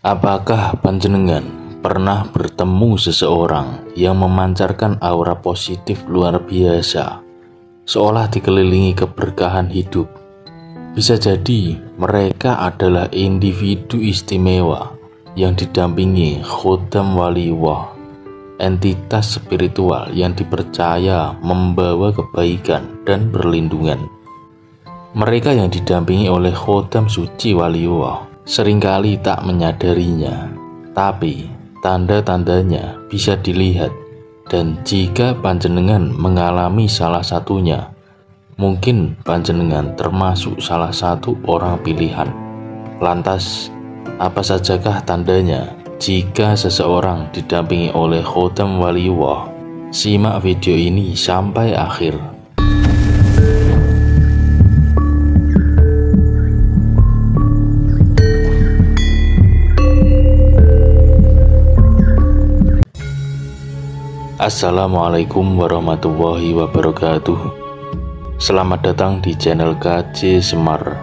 Apakah panjenengan pernah bertemu seseorang yang memancarkan aura positif luar biasa, seolah dikelilingi keberkahan hidup? Bisa jadi mereka adalah individu istimewa yang didampingi Khodam Waliullah, entitas spiritual yang dipercaya membawa kebaikan dan perlindungan. Mereka yang didampingi oleh Khodam suci Waliullah seringkali tak menyadarinya, tapi tanda-tandanya bisa dilihat, dan jika panjenengan mengalami salah satunya, mungkin panjenengan termasuk salah satu orang pilihan. Lantas, apa sajakah tandanya jika seseorang didampingi oleh Khodam Waliullah? Simak video ini sampai akhir. Assalamualaikum warahmatullahi wabarakatuh. Selamat datang di channel KJ Semar.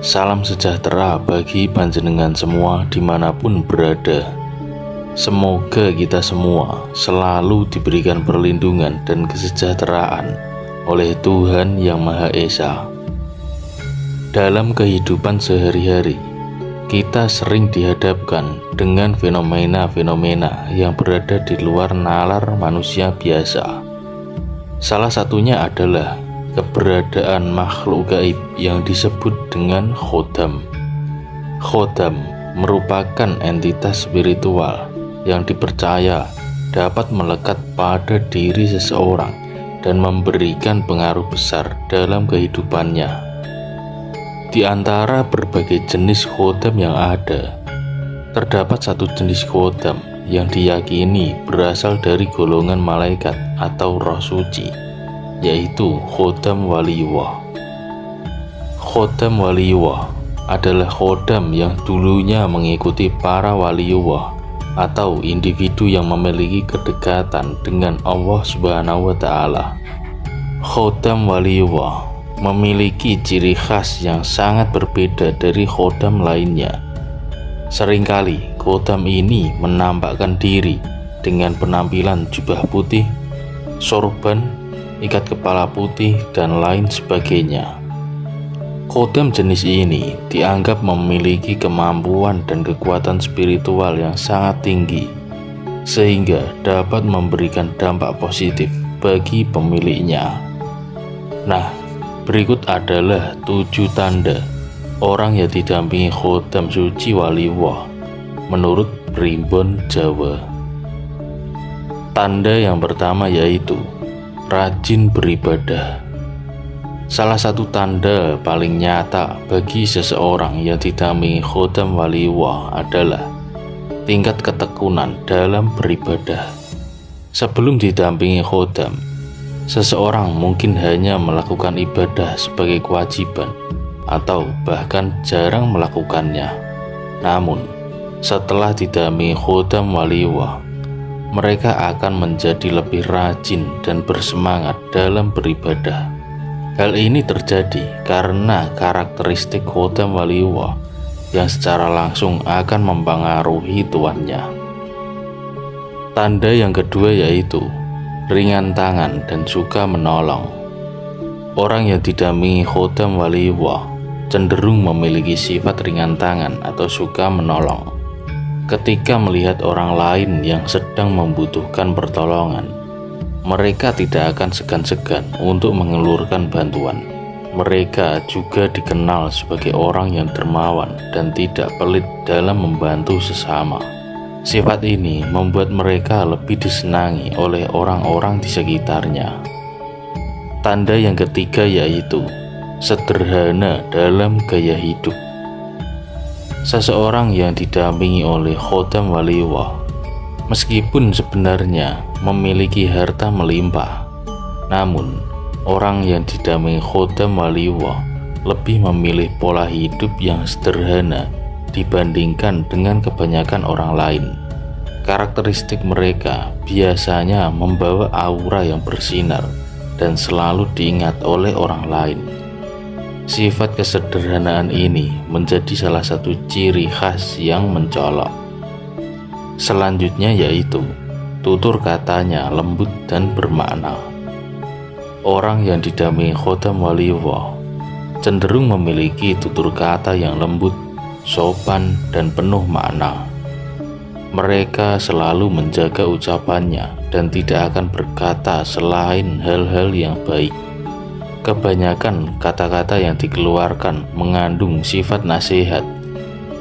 Salam sejahtera bagi panjenengan semua dimanapun berada. Semoga kita semua selalu diberikan perlindungan dan kesejahteraan oleh Tuhan Yang Maha Esa. Dalam kehidupan sehari-hari, kita sering dihadapkan dengan fenomena-fenomena yang berada di luar nalar manusia biasa. Salah satunya adalah keberadaan makhluk gaib yang disebut dengan Khodam. Khodam merupakan entitas spiritual yang dipercaya dapat melekat pada diri seseorang dan memberikan pengaruh besar dalam kehidupannya. Di antara berbagai jenis Khodam yang ada, terdapat satu jenis Khodam yang diyakini berasal dari golongan malaikat atau roh suci, yaitu Khodam Waliullah. Khodam Waliullah adalah Khodam yang dulunya mengikuti para Waliullah atau individu yang memiliki kedekatan dengan Allah Subhanahu wa Ta'ala. Khodam Waliullah memiliki ciri khas yang sangat berbeda dari Khodam lainnya. Seringkali Khodam ini menampakkan diri dengan penampilan jubah putih, sorban, ikat kepala putih, dan lain sebagainya. Khodam jenis ini dianggap memiliki kemampuan dan kekuatan spiritual yang sangat tinggi, sehingga dapat memberikan dampak positif bagi pemiliknya. Nah, berikut adalah 7 tanda orang yang didampingi Khodam suci Waliullah menurut Primbon Jawa. Tanda yang pertama yaitu rajin beribadah. Salah satu tanda paling nyata bagi seseorang yang didampingi Khodam Waliullah adalah tingkat ketekunan dalam beribadah. Sebelum didampingi Khodam, seseorang mungkin hanya melakukan ibadah sebagai kewajiban atau bahkan jarang melakukannya. Namun, setelah didampingi Khodam Waliullah, mereka akan menjadi lebih rajin dan bersemangat dalam beribadah. Hal ini terjadi karena karakteristik Khodam Waliullah yang secara langsung akan mempengaruhi tuannya. Tanda yang kedua yaitu ringan tangan dan suka menolong. Orang yang didampingi Khodam Waliullah cenderung memiliki sifat ringan tangan atau suka menolong. Ketika melihat orang lain yang sedang membutuhkan pertolongan, mereka tidak akan segan-segan untuk mengelurkan bantuan. Mereka juga dikenal sebagai orang yang dermawan dan tidak pelit dalam membantu sesama. Sifat ini membuat mereka lebih disenangi oleh orang-orang di sekitarnya. Tanda yang ketiga yaitu sederhana dalam gaya hidup. Seseorang yang didampingi oleh Khodam Waliullah, meskipun sebenarnya memiliki harta melimpah, namun orang yang didampingi Khodam Waliullah lebih memilih pola hidup yang sederhana dibandingkan dengan kebanyakan orang lain. Karakteristik mereka biasanya membawa aura yang bersinar dan selalu diingat oleh orang lain. Sifat kesederhanaan ini menjadi salah satu ciri khas yang mencolok. Selanjutnya yaitu tutur katanya lembut dan bermakna. Orang yang didampingi Khodam Waliullah cenderung memiliki tutur kata yang lembut, sopan, dan penuh makna. Mereka selalu menjaga ucapannya dan tidak akan berkata selain hal-hal yang baik. Kebanyakan kata-kata yang dikeluarkan mengandung sifat nasihat,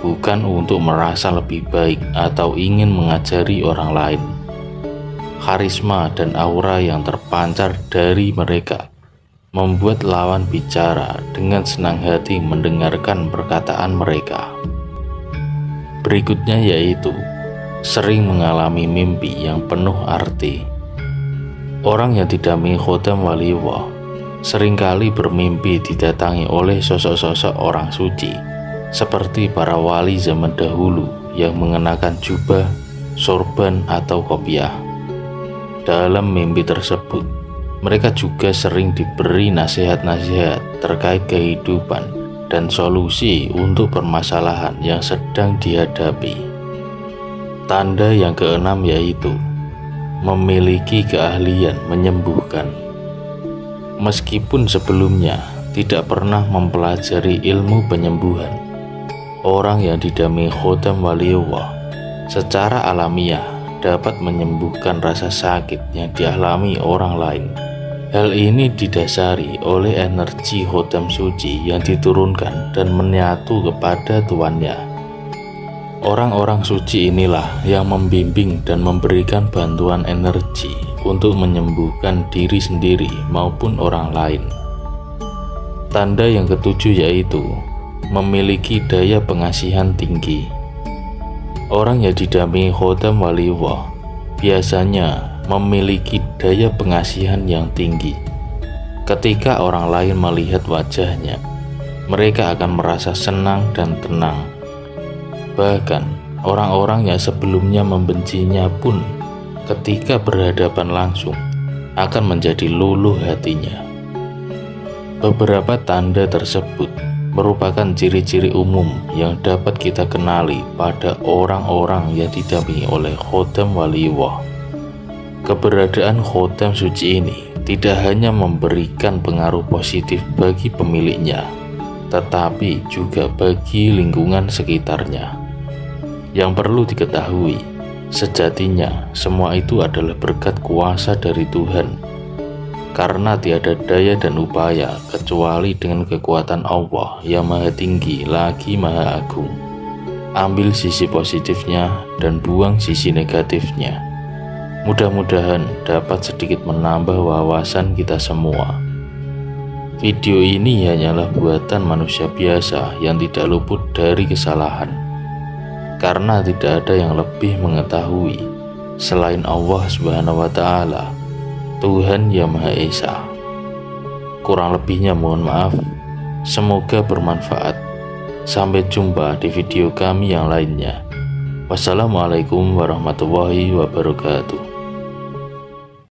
bukan untuk merasa lebih baik atau ingin mengajari orang lain. Karisma dan aura yang terpancar dari mereka membuat lawan bicara dengan senang hati mendengarkan perkataan mereka. Berikutnya yaitu sering mengalami mimpi yang penuh arti. Orang yang didampingi Khodam Waliullah seringkali bermimpi didatangi oleh sosok-sosok orang suci, seperti para wali zaman dahulu yang mengenakan jubah, sorban, atau kopiah. Dalam mimpi tersebut, mereka juga sering diberi nasihat-nasihat terkait kehidupan dan solusi untuk permasalahan yang sedang dihadapi. Tanda yang keenam yaitu memiliki keahlian menyembuhkan. Meskipun sebelumnya tidak pernah mempelajari ilmu penyembuhan, orang yang didampingi Khodam Waliullah secara alamiah dapat menyembuhkan rasa sakit yang dialami orang lain. Hal ini didasari oleh energi Khodam suci yang diturunkan dan menyatu kepada tuannya. Orang-orang suci inilah yang membimbing dan memberikan bantuan energi untuk menyembuhkan diri sendiri maupun orang lain. Tanda yang ketujuh yaitu memiliki daya pengasihan tinggi. Orang yang didampingi Khodam Waliullah biasanya memiliki daya pengasihan yang tinggi. Ketika orang lain melihat wajahnya, mereka akan merasa senang dan tenang. Bahkan orang-orang yang sebelumnya membencinya pun ketika berhadapan langsung akan menjadi luluh hatinya. Beberapa tanda tersebut merupakan ciri-ciri umum yang dapat kita kenali pada orang-orang yang didampingi oleh Khodam Waliullah. Keberadaan Khodam suci ini tidak hanya memberikan pengaruh positif bagi pemiliknya, tetapi juga bagi lingkungan sekitarnya. Yang perlu diketahui, sejatinya semua itu adalah berkat kuasa dari Tuhan, karena tiada daya dan upaya kecuali dengan kekuatan Allah yang maha tinggi lagi maha agung. Ambil sisi positifnya dan buang sisi negatifnya. Mudah-mudahan dapat sedikit menambah wawasan kita semua. Video ini hanyalah buatan manusia biasa yang tidak luput dari kesalahan, karena tidak ada yang lebih mengetahui selain Allah Subhanahu wa Ta'ala, Tuhan yang Maha Esa. Kurang lebihnya mohon maaf. Semoga bermanfaat. Sampai jumpa di video kami yang lainnya. Wassalamualaikum warahmatullahi wabarakatuh.